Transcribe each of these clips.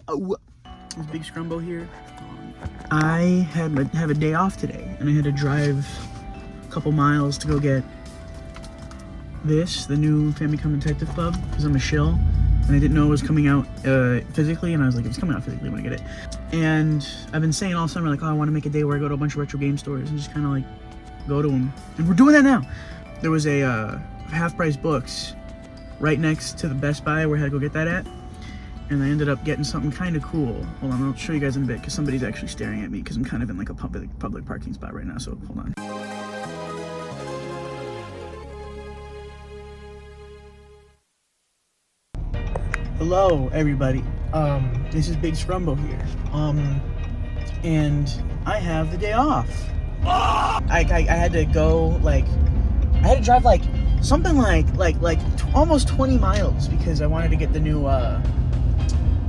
It's Big Scrumbo here. I have a day off today, and I had to drive a couple miles to go get the new Famicom Detective Club, because I'm a shill, and I didn't know it was coming out physically, and I was like, if it's coming out physically, I'm gonna get it. And I've been saying all summer, like, oh, I want to make a day where I go to a bunch of retro game stores and just kind of like go to them, and we're doing that now. There was a half-price books right next to the Best Buy where I had to go get that at, and I ended up getting something kind of cool. Hold on, I'll show you guys in a bit, because somebody's actually staring at me, because I'm kind of in like a public parking spot right now, so hold on. Hello, everybody. This is Big Scrumbo here. And I have the day off. I had to go, like, I had to drive like something like almost 20 miles because I wanted to get the new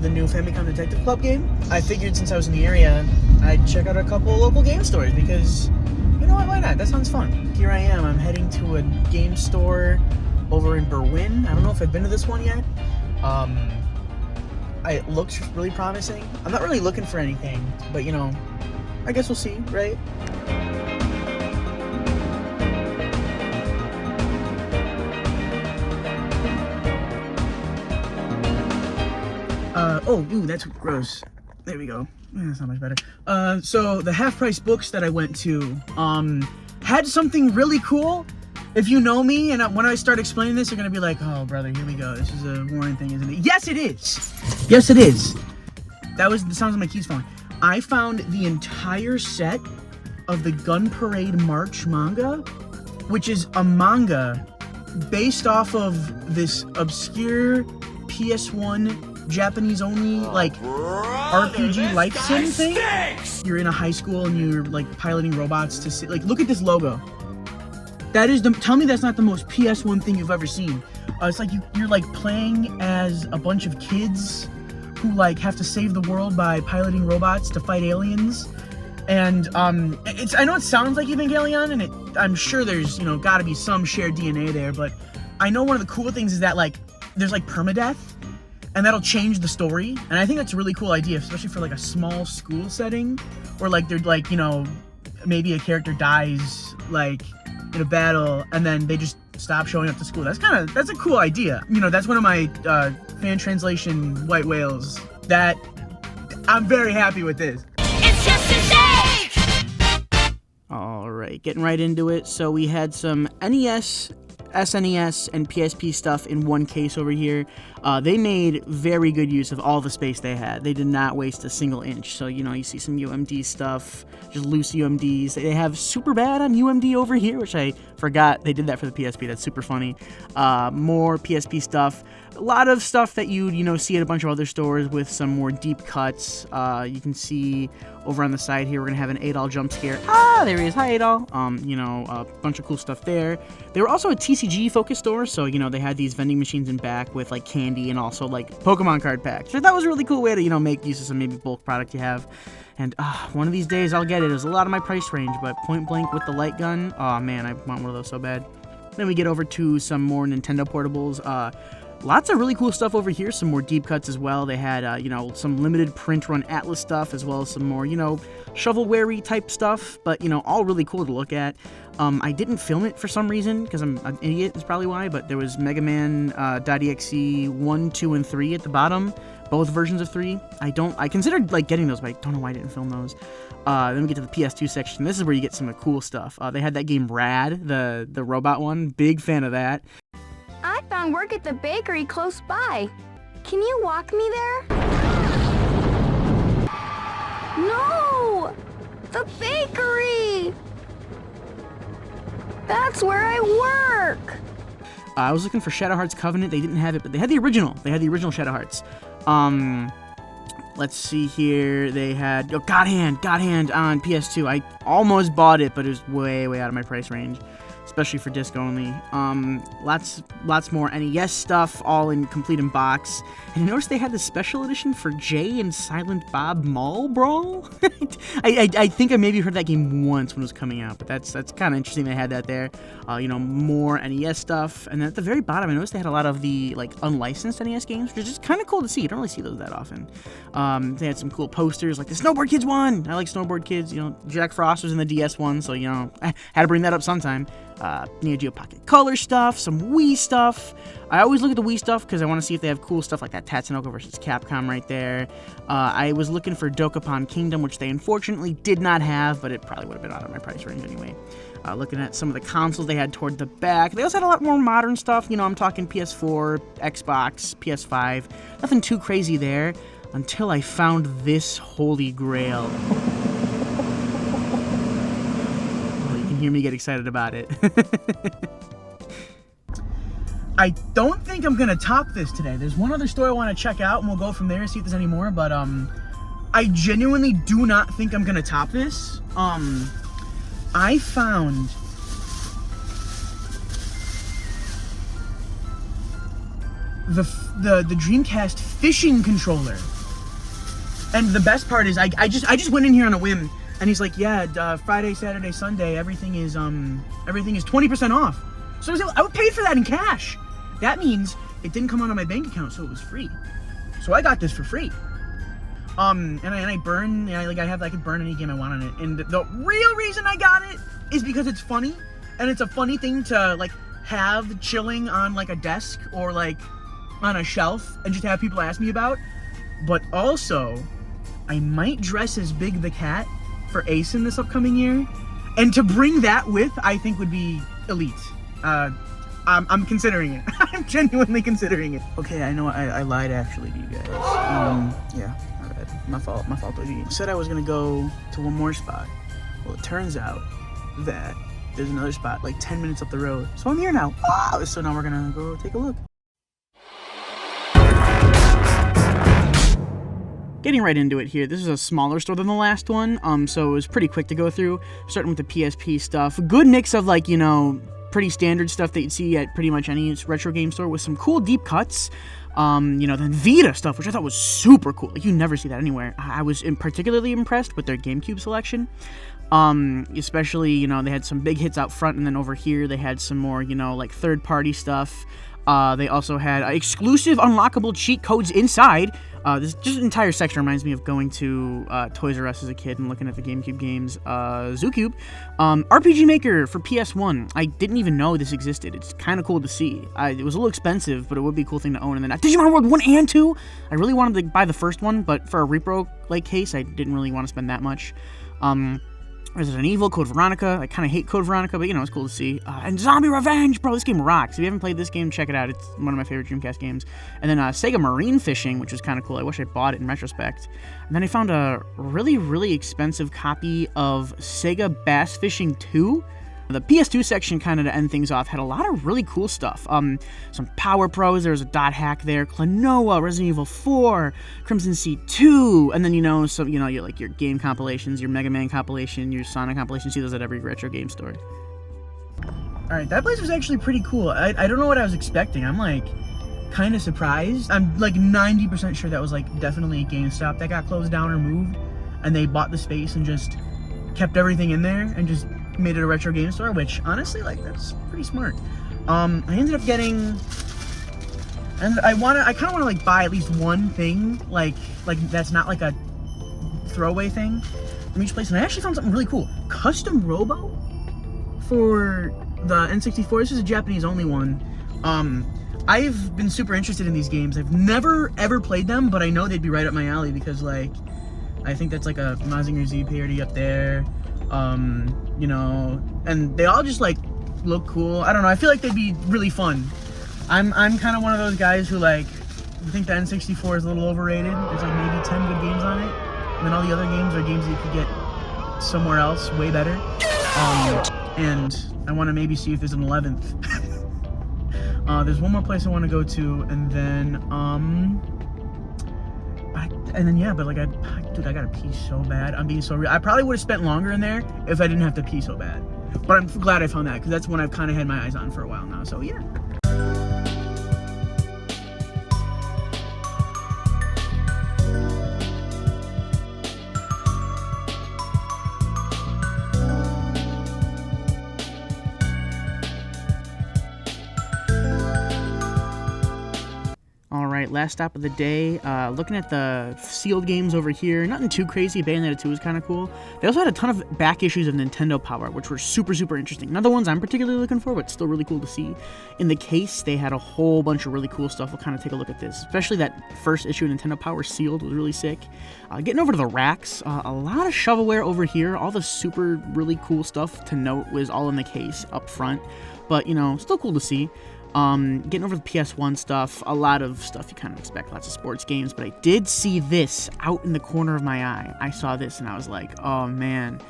Famicom Detective Club game. I figured since I was in the area, I'd check out a couple local game stores because, you know what, why not? That sounds fun. Here I am. I'm heading to a game store over in Berwyn. I don't know if I've been to this one yet. It looks really promising. I'm not really looking for anything, but you know, I guess we'll see, right? That's gross. There we go. That's not much better. So the half-price books that I went to, had something really cool. If you know me, and when I start explaining this, you're gonna be like, oh, brother, here we go. This is a warning thing, isn't it? Yes, it is! Yes, it is! That was the sounds of my keys falling. I found the entire set of the Gun Parade March manga, which is a manga based off of this obscure PS1 Japanese-only, like, RPG life sim thing. You're in a high school and you're, like, piloting robots to see, like, look at this logo. That is tell me that's not the most PS1 thing you've ever seen. It's like you're like playing as a bunch of kids who like have to save the world by piloting robots to fight aliens. And I know it sounds like Evangelion, and I'm sure there's, you know, gotta be some shared DNA there, but I know one of the cool things is that like there's like permadeath, and that'll change the story. And I think that's a really cool idea, especially for like a small school setting, or like they're like, you know, maybe a character dies like in a battle and then they just stop showing up to school. That's a cool idea. You know, that's one of my fan translation white whales that I'm very happy with this. It's just a shake! All right, getting right into it. So we had some NES, SNES, and PSP stuff in one case over here. They made very good use of all the space they had. They did not waste a single inch. So, you know, you see some UMD stuff, just loose UMDs. They have Super Bad on UMD over here, which I forgot they did that for the PSP. That's super funny. More PSP stuff. A lot of stuff that you'd, you know, see at a bunch of other stores with some more deep cuts. You can see over on the side here, we're gonna have an Adol jump scare. Ah, there he is. Hi, Adol. You know, a bunch of cool stuff there. They were also a TCG focused store, so, you know, they had these vending machines in back with, like, candy and also, like, Pokemon card packs. So that was a really cool way to, you know, make use of some maybe bulk product you have. And one of these days I'll get it. It was a lot of my price range, but point blank with the light gun, oh man, I want one of those so bad. Then we get over to some more Nintendo portables. Lots of really cool stuff over here, some more deep cuts as well. They had, you know, some limited print run Atlas stuff, as well as some more, you know, shovelware-y type stuff, but, you know, all really cool to look at. I didn't film it for some reason, because I'm an idiot is probably why, but there was Mega Man .exe 1, 2, and 3 at the bottom, both versions of 3. I considered, like, getting those, but I don't know why I didn't film those. Then we get to the PS2 section. This is where you get some cool stuff. They had that game Rad, the robot one. Big fan of that. I found work at the bakery close by. Can you walk me there? No! The bakery! That's where I work! I was looking for Shadow Hearts Covenant. They didn't have it, but they had the original. They had the original Shadow Hearts. Let's see here. They had God Hand on PS2. I almost bought it, but it was way out of my price range. especially for disc only. Lots more NES stuff, all in complete in box. And I noticed they had the special edition for Jay and Silent Bob Mall Brawl. I think I maybe heard that game once when it was coming out, but that's kind of interesting they had that there. More NES stuff. And then at the very bottom, I noticed they had a lot of the like unlicensed NES games, which is just kind of cool to see. You don't really see those that often. They had some cool posters, like the Snowboard Kids one. I like Snowboard Kids. Jack Frost was in the DS one, so I had to bring that up sometime. Neo Geo Pocket Color stuff, some Wii stuff. I always look at the Wii stuff because I want to see if they have cool stuff like that Tatsunoko versus Capcom right there. I was looking for Dokapon Kingdom, which they unfortunately did not have, but it probably would have been out of my price range anyway. Looking at some of the consoles they had toward the back. They also had a lot more modern stuff. I'm talking PS4, Xbox, PS5. Nothing too crazy there until I found this holy grail. Hear me get excited about it. I don't think I'm gonna top this today. There's one other store I want to check out, and we'll go from there and see if there's any more. But I genuinely do not think I'm gonna top this. I found the Dreamcast fishing controller, and the best part is I just went in here on a whim. And he's like, yeah, Friday, Saturday, Sunday, everything is 20% off. So I would pay for that in cash. That means it didn't come out of my bank account, so it was free. So I got this for free. I could burn any game I want on it. And the real reason I got it is because it's funny, and it's a funny thing to like have chilling on like a desk or like on a shelf and just have people ask me about. But also, I might dress as Big the Cat for ACEN this upcoming year, and to bring that with, I think would be elite. I'm considering it. I'm genuinely considering it. Okay, I know I lied actually to you guys. Yeah, my bad. My fault, OG. I said I was gonna go to one more spot. Well, it turns out that there's another spot like 10 minutes up the road. So I'm here now. So now we're gonna go take a look. Getting right into it here, this is a smaller store than the last one, so it was pretty quick to go through, starting with the PSP stuff. Good mix of pretty standard stuff that you'd see at pretty much any retro game store with some cool deep cuts. Then Vita stuff, which I thought was super cool. Like, you never see that anywhere. I was particularly impressed with their GameCube selection. Especially, they had some big hits out front, and then over here they had some more, third-party stuff. They also had exclusive unlockable cheat codes inside. This just entire section reminds me of going to Toys R Us as a kid and looking at the GameCube games. ZooCube. RPG Maker for PS1. I didn't even know this existed. It's kind of cool to see. It was a little expensive, but it would be a cool thing to own. And then Digimon World 1 and 2. I really wanted to buy the first one, but for a repro case, I didn't really want to spend that much. Resident Evil, Code Veronica. I kind of hate Code Veronica, but it's cool to see. And Zombie Revenge, bro, this game rocks. If you haven't played this game, check it out. It's one of my favorite Dreamcast games. And then Sega Marine Fishing, which was kind of cool. I wish I bought it in retrospect. And then I found a really, really expensive copy of Sega Bass Fishing 2. The PS2 section, kind of to end things off, had a lot of really cool stuff. Some Power Pros, there was a dot hack there, Klonoa, Resident Evil 4, Crimson Sea 2, and then, your game compilations, your Mega Man compilation, your Sonic compilation. See those at every retro game store. Alright, that place was actually pretty cool. I don't know what I was expecting. I'm, kind of surprised. I'm, 90% sure that was, definitely a GameStop that got closed down or moved, and they bought the space and just kept everything in there and just made it a retro game store, which honestly, that's pretty smart. I ended up getting, and I kind of want to buy at least one thing, like that's not a throwaway thing from each place. And I actually found something really cool. Custom Robo for the N64. This is a Japanese only one. I've been super interested in these games. I've never ever played them, but I know they'd be right up my alley because I think that's a Mazinger Z parody up there. And they all just look cool. I don't know, I feel like they'd be really fun. I'm kind of one of those guys who think the N64 is a little overrated. There's maybe 10 good games on it, and then all the other games are games that you could get somewhere else way better. And I want to maybe see if there's an 11th. There's one more place I want to go to, and then dude, I gotta pee so bad. I'm being so real. I probably would have spent longer in there if I didn't have to pee so bad. But I'm glad I found that, because that's one I've kind of had my eyes on for a while now. So yeah. Alright, last stop of the day. Looking at the sealed games over here. Nothing too crazy. Bayonetta 2 was kind of cool. They also had a ton of back issues of Nintendo Power, which were super, super interesting. Not the ones I'm particularly looking for, but still really cool to see. In the case, they had a whole bunch of really cool stuff. We'll kind of take a look at this. Especially that first issue of Nintendo Power sealed was really sick. Getting over to the racks, a lot of shovelware over here. All the super, really cool stuff to note was all in the case up front. But, you know, still cool to see. Getting over the PS1 stuff, a lot of stuff you kind of expect, lots of sports games, but I did see this out in the corner of my eye. I saw this and I was like, oh man,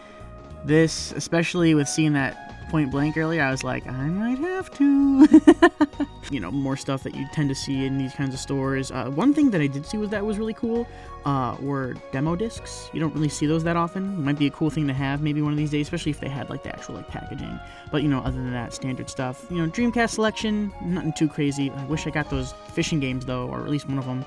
this, especially with seeing that point blank earlier, I was like, I might have to. You know, more stuff that you tend to see in these kinds of stores. One thing that I did see that was really cool were demo discs. You don't really see those that often. It might be a cool thing to have maybe one of these days, especially if they had like the actual like packaging. But you know, other than that, standard stuff. You know, Dreamcast selection, nothing too crazy. I wish I got those fishing games though, or at least one of them.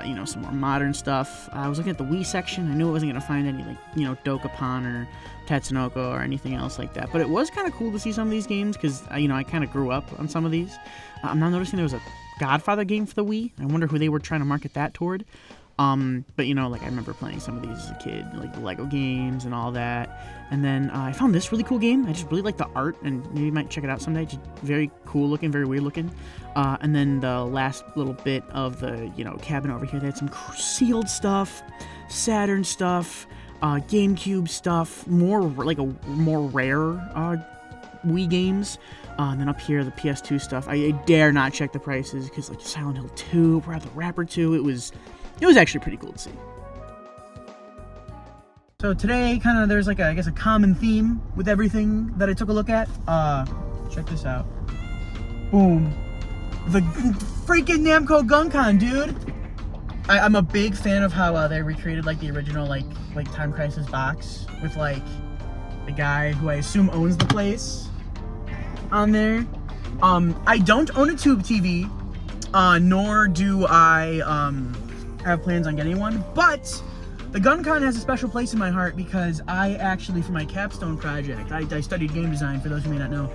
You know, some more modern stuff. I was looking at the Wii section. I knew I wasn't gonna find any like, you know, Dokapon or Tatsunoko or anything else like that. But it was kind of cool to see some of these games because, you know, I kind of grew up on some of these. I'm now noticing there was a Godfather game for the Wii. I wonder who they were trying to market that toward. But, you know, like I remember playing some of these as a kid, like the Lego games and all that. And then I found this really cool game. I just really like the art, and maybe you might check it out someday. Just very cool looking, very weird looking. And then the last little bit of the, you know, cabin over here, they had some sealed stuff, Saturn stuff, GameCube stuff, more like a more rare Wii games. And then up here, the PS2 stuff. I dare not check the prices because like Silent Hill 2, Breath of the Rapper 2, it was actually pretty cool to see. So today, kind of, there's like I guess a common theme with everything that I took a look at. Check this out. Boom. The freaking Namco GunCon, dude. I'm a big fan of how they recreated like the original like Time Crisis box with like the guy who I assume owns the place on there. I don't own a tube TV, nor do I have plans on getting one, but the GunCon has a special place in my heart because I actually, for my capstone project, I studied game design, for those who may not know.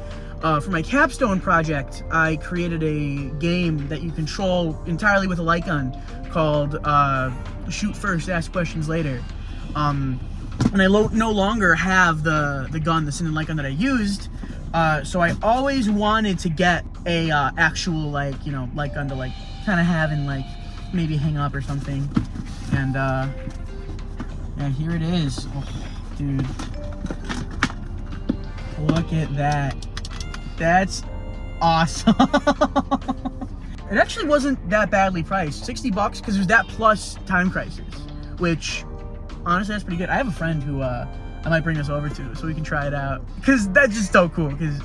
For my capstone project, I created a game that you control entirely with a light gun called Shoot First, Ask Questions Later. And I no longer have the gun, the Cinnamon light gun that I used, so I always wanted to get a actual, like, you know, light gun to like kind of have and like maybe hang up or something. And yeah, here it is. Oh, dude, look at that. That's awesome. It actually wasn't that badly priced. $60 because there's that plus Time Crisis, which honestly that's pretty good. I have a friend who I might bring this over to so we can try it out because that's just so cool. Because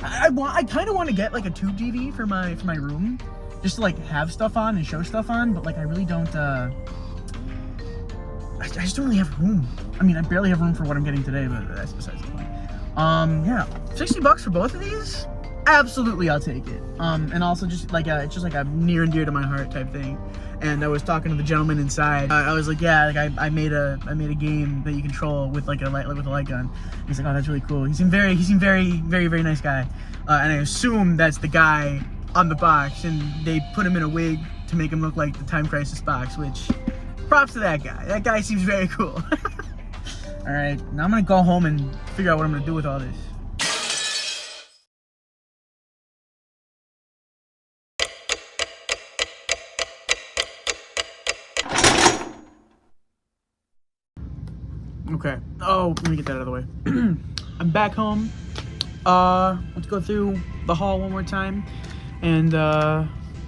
I kind of want to get like a tube TV for my room, just to like have stuff on and show stuff on. But like I really don't. I just don't really have room. I mean, I barely have room for what I'm getting today, but that's besides the point. Yeah, $60 for both of these? Absolutely, I'll take it. And also just like it's just like a near and dear to my heart type thing. And I was talking to the gentleman inside. I was like, yeah, like I made a game that you control with like a light gun. He's like, oh, that's really cool. He seemed very, very nice guy. And I assume that's the guy on the box, and they put him in a wig to make him look like the Time Crisis box, which props to that guy. That guy seems very cool. All right, now I'm gonna go home and figure out what I'm gonna do with all this. Okay. Oh, let me get that out of the way. I'm back home. Let's go through the haul one more time, and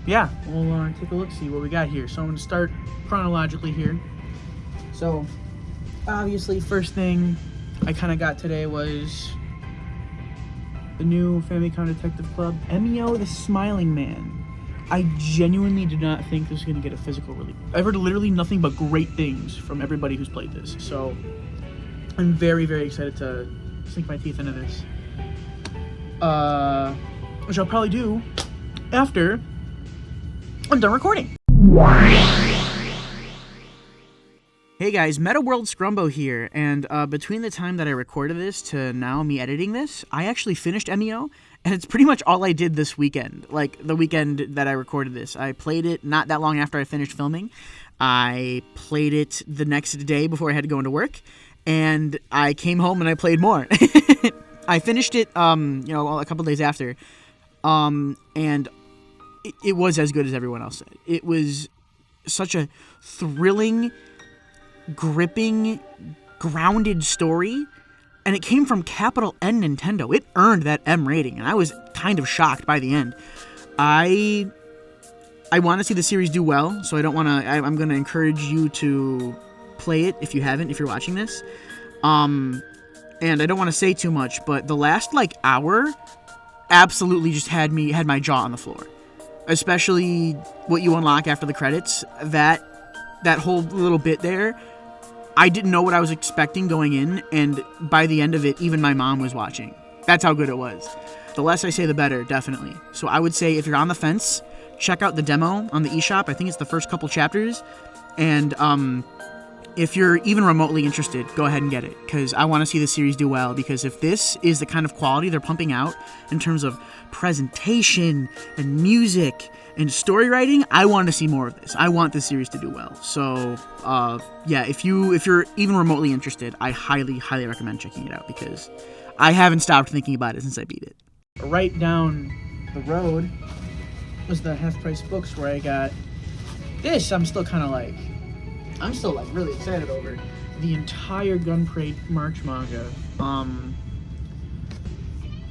yeah, we'll take a look, see what we got here. So I'm gonna start chronologically here. So obviously, first thing I kind of got today was the new Famicom Detective Club, Emio the Smiling Man. I genuinely did not think this was going to get a physical release. I've heard literally nothing but great things from everybody who's played this, so I'm very, very excited to sink my teeth into this. which I'll probably do after I'm done recording. Hey guys, Meta World Scrumbo here, and between the time that I recorded this to now me editing this, I actually finished MEO, and it's pretty much all I did this weekend, like the weekend that I recorded this. I played it not that long after I finished filming. I played it the next day before I had to go into work, and I came home and I played more. I finished it, a couple days after, and it was as good as everyone else said. It was such a thrilling, gripping, grounded story, and it came from capital N Nintendo. It earned that M rating, and I was kind of shocked by the end. I want to see the series do well, so I'm going to encourage you to play it if you haven't, if you're watching this. And I don't want to say too much, but the last hour absolutely just had my jaw on the floor. Especially what you unlock after the credits. That whole little bit there, I didn't know what I was expecting going in, and by the end of it, even my mom was watching. That's how good it was. The less I say, the better, definitely. So I would say if you're on the fence, check out the demo on the eShop. I think it's the first couple chapters. And if you're even remotely interested, go ahead and get it, because I want to see the series do well, because if this is the kind of quality they're pumping out in terms of presentation and music and story writing, I want to see more of this. I want this series to do well. So, if you're even remotely interested, I highly, highly recommend checking it out, because I haven't stopped thinking about it since I beat it. Right down the road was the half-price books where I got this. I'm still really excited over the entire Gun Parade March manga.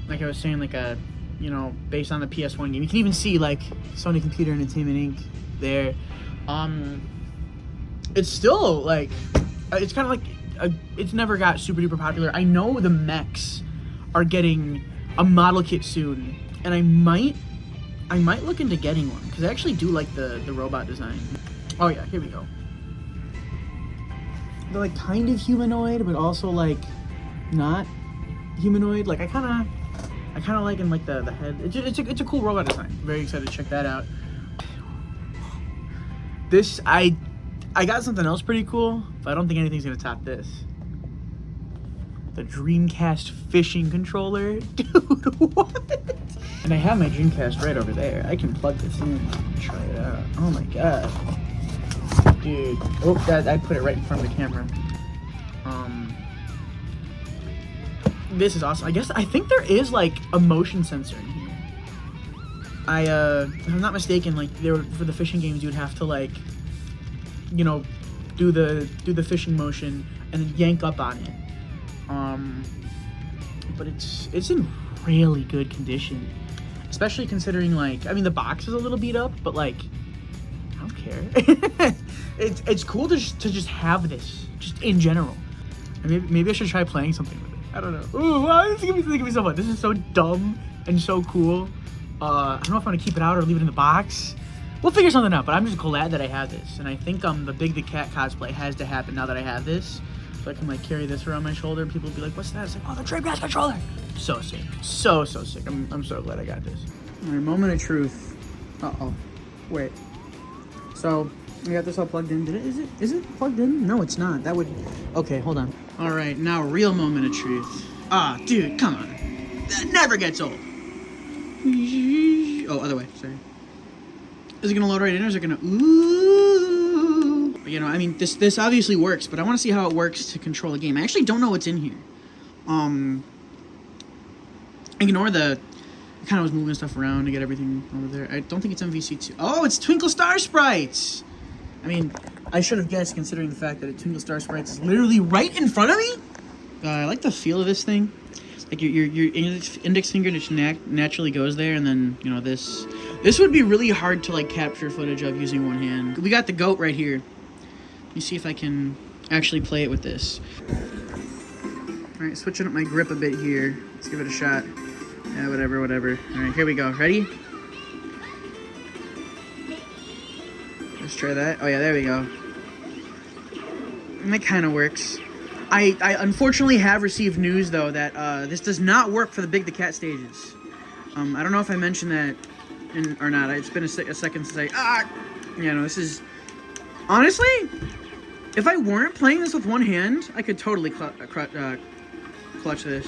Like I was saying, based on the PS1 game. You can even see Sony Computer Entertainment Inc. there. It's still it's kind of it's never got super duper popular. I know the mechs are getting a model kit soon, and I might look into getting one, because I actually do like the robot design. Oh yeah, here we go. They're kind of humanoid, but also not humanoid. I kind of like in the head. It's a cool robot design. Very excited to check that out. This I got something else pretty cool, but I don't think anything's gonna top this. The Dreamcast fishing controller, dude. What? And I have my Dreamcast right over there. I can plug this in and try it out. Oh my god, dude. Oh, I put it right in front of the camera. This is awesome. I think there is a motion sensor in here. If I'm not mistaken, for the fishing games, you'd have to do the fishing motion and then yank up on it. But it's in really good condition, especially considering the box is a little beat up, but I don't care. it's cool to just have this just in general. And maybe I should try playing something with it. I don't know. Ooh, wow, this is gonna be so fun. This is so dumb and so cool. I don't know if I'm gonna keep it out or leave it in the box. We'll figure something out, but I'm just glad that I have this. And I think the Big the Cat cosplay has to happen now that I have this. So I can carry this around my shoulder and people will be like, what's that? It's oh, the Dreamcast controller. So sick. So sick. I'm so glad I got this. All right, moment of truth. Uh-oh. Wait. So I got this all plugged in. Is it plugged in? No, it's not. That would... Okay, hold on. All right, now real moment of truth. Ah, dude, come on. That never gets old. Oh, other way, sorry. Is it gonna load right in, or is it gonna... Ooh. This obviously works, but I want to see how it works to control a game. I actually don't know what's in here. Ignore the... I kind of was moving stuff around to get everything over there. I don't think it's MVC2. Oh, it's Twinkle Star Sprites! I should have guessed, considering the fact that Twinkle Star Sprites is literally right in front of me. I like the feel of this thing. Your index finger just naturally goes there, and then this would be really hard to capture footage of using one hand. We got the goat right here. Let me see if I can actually play it with this. All right, switching up my grip a bit here. Let's give it a shot. Yeah, whatever. All right, here we go. Ready? Let's try that. Oh yeah, there we go. And that kind of works. I unfortunately have received news though that this does not work for the Big the Cat stages. I don't know if I mentioned that or not. It's been a second since this is... Honestly, if I weren't playing this with one hand, I could totally clutch this.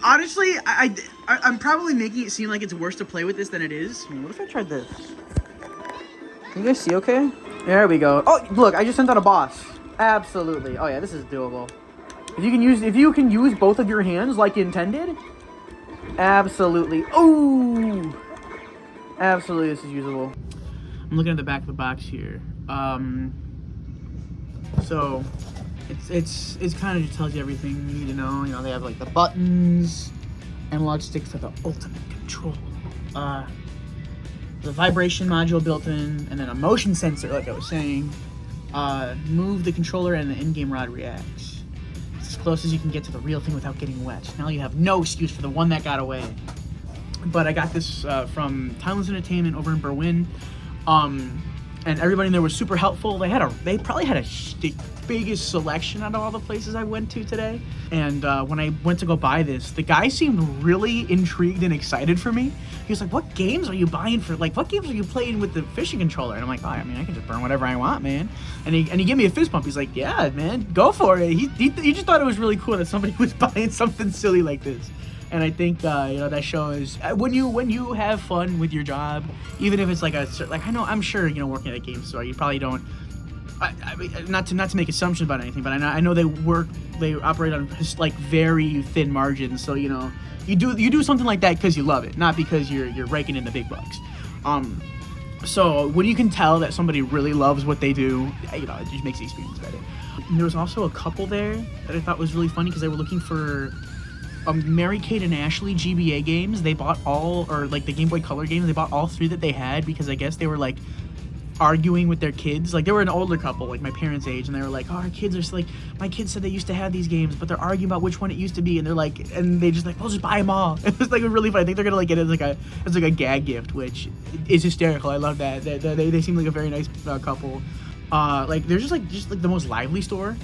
Honestly, I'm probably making it seem like it's worse to play with this than it is. What if I tried this? Can you guys see okay? There we go. Oh, look, I just sent out a boss. Absolutely. Oh yeah, this is doable. If you can use both of your hands like intended, absolutely. Oh, absolutely, this is usable. I'm looking at the back of the box here. So it's kind of just tells you everything you need to know. You know, they have like the buttons, analog stick for the ultimate control. The vibration module built in, and then a motion sensor, like I was saying. Move the controller and the in-game rod reacts. It's as close as you can get to the real thing without getting wet. Now you have no excuse for the one that got away. But I got this from Timeless Entertainment over in Berlin. And everybody in there was super helpful. They probably had the biggest selection out of all the places I went to today. And when I went to go buy this, the guy seemed really intrigued and excited for me. He was like, "What games are you buying for? Like, what games are you playing with the fishing controller?" And I'm like, "Oh, I mean, I can just burn whatever I want, man." And he gave me a fist bump. He's like, "Yeah, man, go for it." He just thought it was really cool that somebody was buying something silly like this. And I think that shows when you have fun with your job, even if it's I'm sure working at a game store, you probably don't. I mean, not to make assumptions about anything, but I know they operate on like very thin margins. So you do something like that because you love it, not because you're raking in the big bucks. So when you can tell that somebody really loves what they do, it just makes the experience better. And there was also a couple there that I thought was really funny because they were looking for Mary Kate and Ashley GBA games. They bought the Game Boy Color games. They bought all 3 that they had because I guess they were like arguing with their kids. Like they were an older couple, like my parents' age, and they were like, "Oh, our kids are like, my kids said they used to have these games, but they're arguing about which one it used to be." And they're like, and they just like, "We'll just buy them all." It was like really funny. I think they're gonna like get it as like a gag gift, which is hysterical. I love that. They seem like a very nice couple. Like they're just like the most lively store.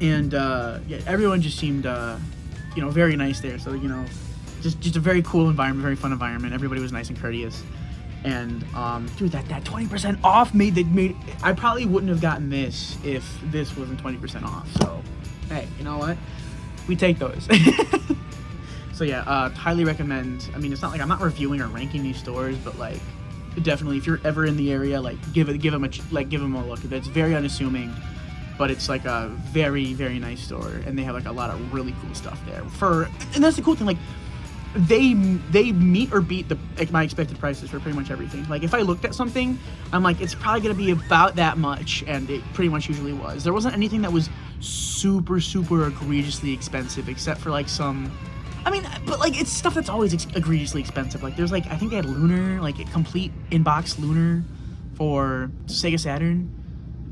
Everyone just seemed very nice there. So just a very cool environment, very fun environment. Everybody was nice and courteous. And dude, that 20% off made I probably wouldn't have gotten this if this wasn't 20% off. So hey, you know what? We take those. So yeah, highly recommend. I mean, it's not like I'm not reviewing or ranking these stores, but like definitely if you're ever in the area, like give them a look. It's very unassuming, but it's like a very, very nice store, and they have like a lot of really cool stuff there. And that's the cool thing, like they meet or beat my expected prices for pretty much everything. Like if I looked at something, I'm like, it's probably gonna be about that much, and it pretty much usually was. There wasn't anything that was super, super egregiously expensive, except for like but like it's stuff that's always egregiously expensive. Like there's like, I think they had Lunar, like a complete in-box Lunar for Sega Saturn.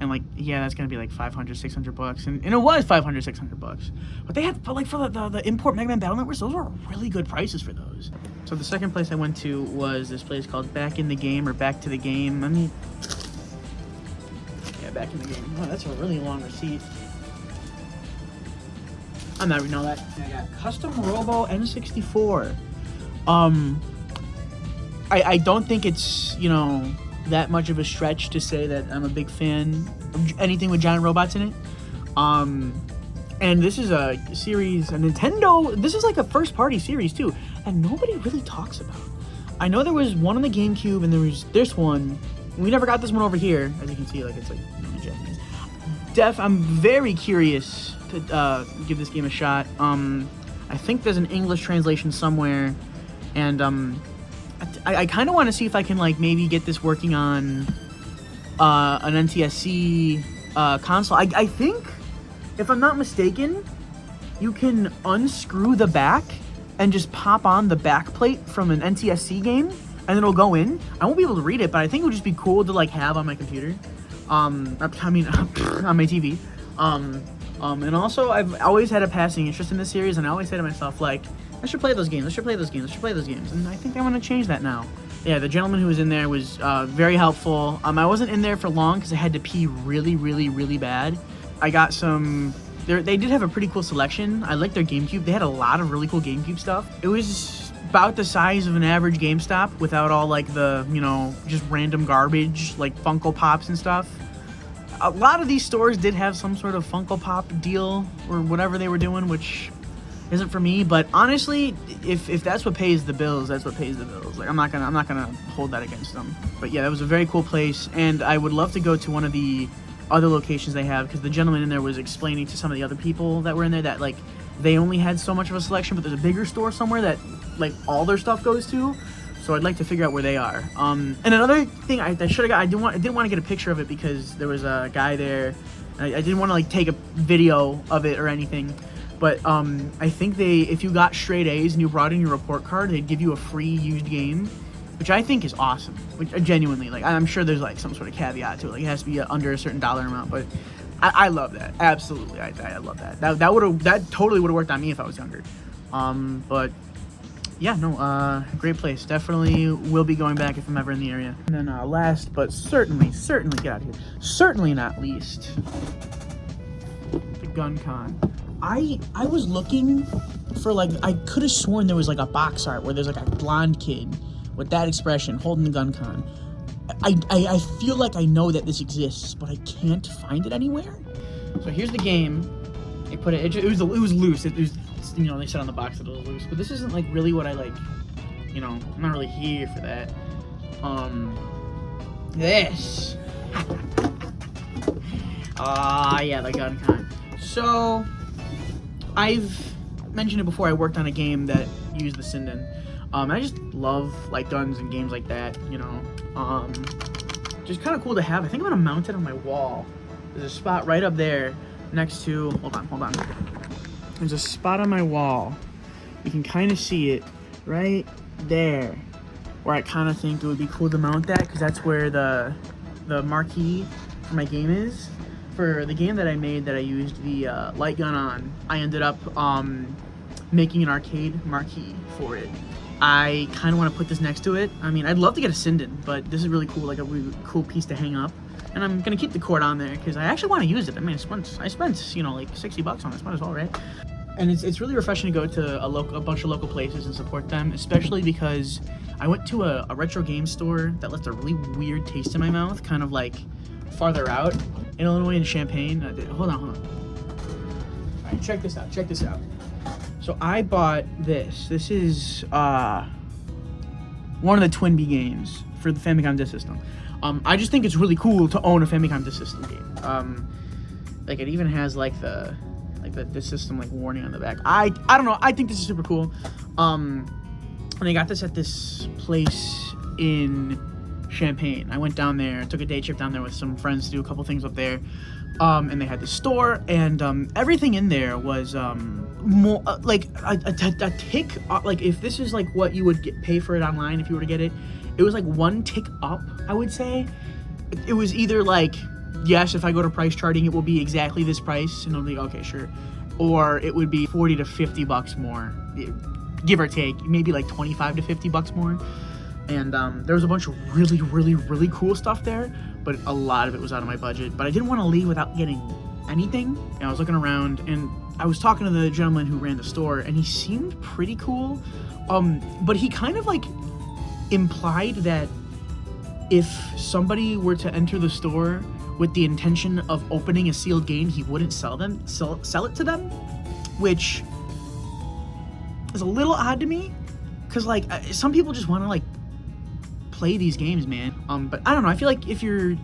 And like, yeah, that's gonna be like $500-$600, and it was $500-$600. But they had, for the import Mega Man Battle Networks, those were really good prices for those. So the second place I went to was this place called Back in the Game or Back to the Game. Back in the Game. Oh, that's a really long receipt. I'm not reading all that. I got Custom Robo N64. I don't think it's that much of a stretch to say that I'm a big fan of anything with giant robots in it. And this is a Nintendo, this is like a first party series too, and nobody really talks about. I know there was one on the GameCube and there was this one. We never got this one over here. As you can see, like it's like Japanese. I'm very curious to give this game a shot. I think there's an English translation somewhere, and I kind of want to see if I can like maybe get this working on an NTSC console. I think, if I'm not mistaken, you can unscrew the back and just pop on the back plate from an NTSC game, and it'll go in. I won't be able to read it, but I think it would just be cool to like have on my computer. On my TV. And also, I've always had a passing interest in this series, and I always say to myself, like, I should play those games, and I think I want to change that now. Yeah, the gentleman who was in there was very helpful. I wasn't in there for long because I had to pee really, really, really bad. I got some... They did have a pretty cool selection. I liked their GameCube. They had a lot of really cool GameCube stuff. It was about the size of an average GameStop without all like the, you know, just random garbage like Funko Pops and stuff. A lot of these stores did have some sort of Funko Pop deal or whatever they were doing, which isn't for me. But honestly, if that's what pays the bills, that's what pays the bills. Like I'm not gonna hold that against them. But yeah, that was a very cool place, and I would love to go to one of the other locations they have, because the gentleman in there was explaining to some of the other people that were in there that like they only had so much of a selection, but there's a bigger store somewhere that like all their stuff goes to. So I'd like to figure out where they are. And another thing I should have got, I didn't want to get a picture of it because there was a guy there. I didn't want to like take a video of it or anything. But I think if you got straight A's and you brought in your report card, they'd give you a free used game, which I think is awesome. Which genuinely, like, I'm sure there's like some sort of caveat to it, like it has to be under a certain dollar amount. But I love that, absolutely. I love that. That totally would have worked on me if I was younger. But yeah, no, great place. Definitely will be going back if I'm ever in the area. And then last, but certainly get out of here. Certainly not least, the Gun Con. I was looking for like, I could have sworn there was like a box art where there's like a blonde kid with that expression holding the Gun Con. I feel like I know that this exists, but I can't find it anywhere. So here's the game. They put it was loose. It was, you know, they said on the box that it was loose, but this isn't like really what I like, you know, I'm not really here for that. This. Yeah, the Gun Con. So, I've mentioned it before, I worked on a game that used the Sinden. I just love, like, guns and games like that, you know. Just kind of cool to have. I think I'm gonna mount it on my wall. There's a spot right up there next to, hold on. There's a spot on my wall. You can kind of see it right there, where I kind of think it would be cool to mount that, because that's where the marquee for my game is. For the game that I made that I used the light gun on, I ended up making an arcade marquee for it. I kind of want to put this next to it. I mean, I'd love to get a Sinden, but this is really cool, like a really cool piece to hang up. And I'm gonna keep the cord on there because I actually want to use it. I mean, I spent you know, like $60 on this. Might as well, right? And it's really refreshing to go to a bunch of local places and support them, especially because I went to a retro game store that left a really weird taste in my mouth, kind of like farther out in Illinois, in Champaign. Hold on. All right, check this out. So I bought this. This is one of the Twin Bee games for the Famicom Disk System. I just think it's really cool to own a Famicom Disk System game. Like it even has like the system like warning on the back. I don't know. I think this is super cool. And I got this at this place in Champaign. I went down there, took a day trip down there with some friends to do a couple things up there. And they had the store, and everything in there was more like a tick. Like if this is like what you would pay for it online if you were to get it, it was like one tick up. I would say it was either like, yes, if I go to price charting, it will be exactly this price, and I'll be okay, sure, or it would be $40 to $50 more, give or take, maybe like $25 to $50 more. And there was a bunch of really cool stuff there, but a lot of it was out of my budget. But I didn't want to leave without getting anything. And I was looking around, and I was talking to the gentleman who ran the store, and he seemed pretty cool. But he kind of like implied that if somebody were to enter the store with the intention of opening a sealed game, he wouldn't sell it to them, which is a little odd to me, because like some people just want to like play these games, man. But I don't know, I feel like if you're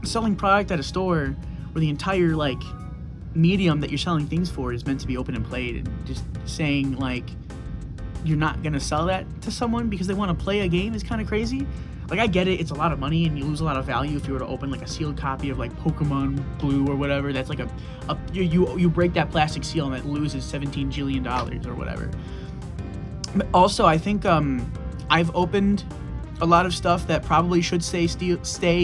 selling product at a store where the entire like medium that you're selling things for is meant to be open and played, and just saying like you're not gonna sell that to someone because they want to play a game is kind of crazy. Like, I get it, it's a lot of money and you lose a lot of value if you were to open like a sealed copy of like Pokemon Blue or whatever. That's like you break that plastic seal and it loses $17 jillion or whatever. But also, I think I've opened a lot of stuff that probably should stay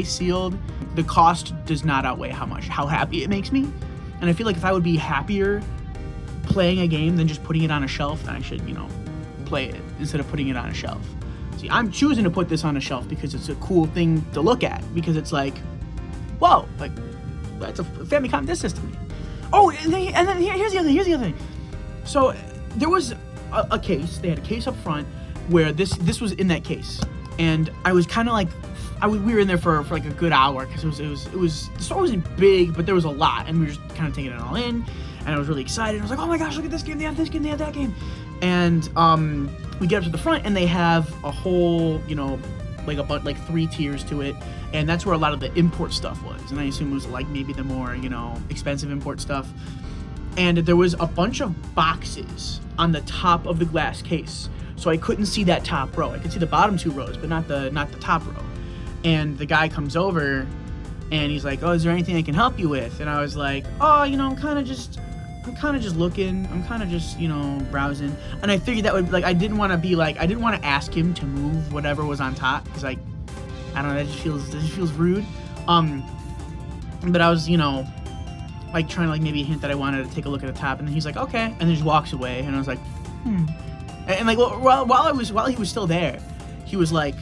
sealed. The cost does not outweigh how happy it makes me. And I feel like if I would be happier playing a game than just putting it on a shelf, then I should, play it instead of putting it on a shelf. See, I'm choosing to put this on a shelf because it's a cool thing to look at, because it's like, whoa, like, that's a Famicom Disk System. Oh, and then here's the other thing. So there was a case. They had a case up front, where this was in that case, and I was kind of like, we were in there for like a good hour because the store wasn't big, but there was a lot, and we were just kind of taking it all in, and I was really excited. I was like, oh my gosh, look at this game! They have this game, they have that game, and we get up to the front, and they have a whole, you know, like 3 tiers to it, and that's where a lot of the import stuff was, and I assume it was like maybe the more, you know, expensive import stuff. And there was a bunch of boxes on the top of the glass case, so I couldn't see that top row. I could see the bottom 2 rows, but not the top row. And the guy comes over, and he's like, "Oh, is there anything I can help you with?" And I was like, "Oh, you know, I'm kind of just looking. I'm kind of just, you know, browsing." And I figured that would, like, I didn't want to ask him to move whatever was on top, because, like, I don't know, that just feels rude. But I was, you know, like, trying to, like, maybe hint that I wanted to take a look at the top, and then he's like, "Okay," and then just walks away, and I was like, and like, while he was still there, he was like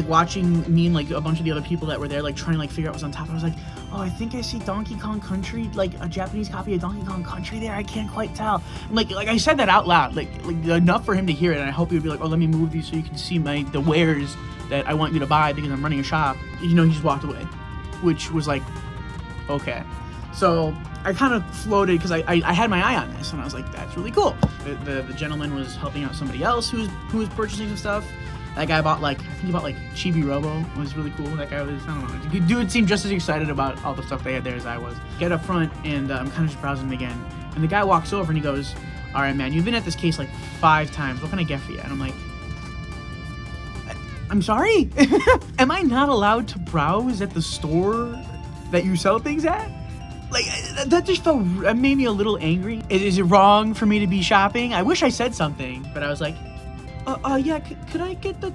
watching me and like a bunch of the other people that were there, like trying to like figure out what's on top. I was like, "Oh, I think I see Donkey Kong Country, like a Japanese copy of Donkey Kong Country there. I can't quite tell." And like I said that out loud, like enough for him to hear it, and I hope he would be like, "Oh, let me move these so you can see the wares that I want you to buy because I'm running a shop." You know, he just walked away, which was like, okay. So I kind of floated because I had my eye on this, and I was like, "That's really cool." The gentleman was helping out somebody else who was purchasing some stuff. That guy bought I think he bought Chibi Robo. It was really cool. That guy was, I don't know, dude seemed just as excited about all the stuff they had there as I was. Get up front, and I'm kind of just browsing them again. And the guy walks over and he goes, "All right, man, you've been at this case like 5 times. What can I get for you?" And I'm like, "I'm sorry? Am I not allowed to browse at the store that you sell things at?" Like, that just made me a little angry. Is it wrong for me to be shopping? I wish I said something, but I was like, yeah, could I get the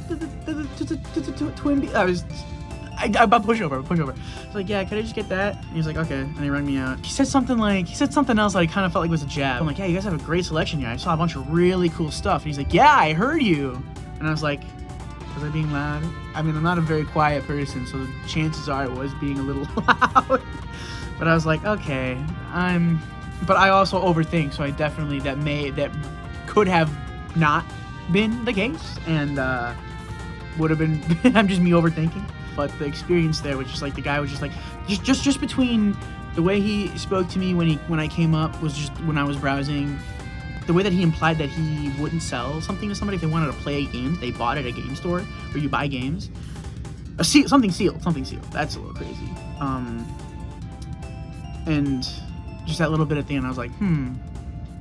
twin? I about push over. I was like, "Yeah, could I just get that?" And he was like, "Okay," and he rang me out. He said something else that I kind of felt like was a jab. I'm like, "Yeah, you guys have a great selection here. I saw a bunch of really cool stuff." And he's like, "Yeah, I heard you." And I was like, was I being loud? I mean, I'm not a very quiet person, so the chances are I was being a little loud. But I was like, okay, but I also overthink, so I definitely, that could have not been the case, and would have been, I'm just me overthinking. But the experience there was just like, the guy was just like, just between the way he spoke to me when I came up, was just when I was browsing, the way that he implied that he wouldn't sell something to somebody if they wanted to play a game they bought at a game store where you buy games. Something sealed. That's a little crazy. And just that little bit at the end, I was like,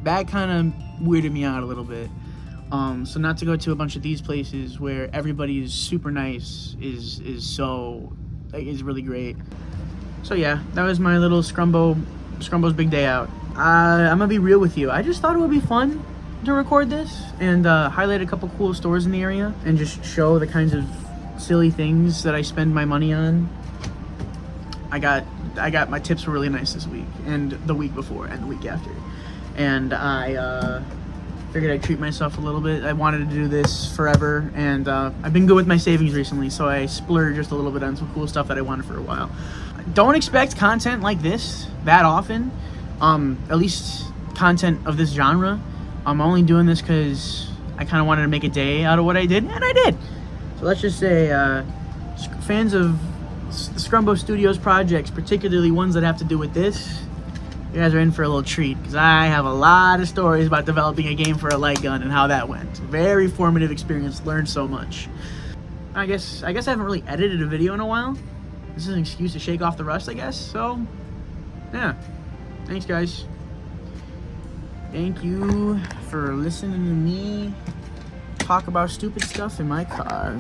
that kind of weirded me out a little bit. So not to go to a bunch of these places where everybody is super nice is really great. So yeah, that was my little Scrumbo's big day out. I'm gonna be real with you. I just thought it would be fun to record this and highlight a couple cool stores in the area and just show the kinds of silly things that I spend my money on. I got my tips were really nice this week and the week before and the week after, and I figured I'd treat myself a little bit. I wanted to do this forever, and I've been good with my savings recently, so I splurged just a little bit on some cool stuff that I wanted for a while. Don't expect content like this that often, at least content of this genre. I'm only doing this because I kind of wanted to make a day out of what I did, and I did. So let's just say, fans of the Scrumbo Studios projects, particularly ones that have to do with this, you guys are in for a little treat, because I have a lot of stories about developing a game for a light gun and how that went. Very formative experience, learned so much. I guess I haven't really edited a video in a while. This is an excuse to shake off the rust, I guess. So, yeah. Thanks, guys. Thank you for listening to me talk about stupid stuff in my car.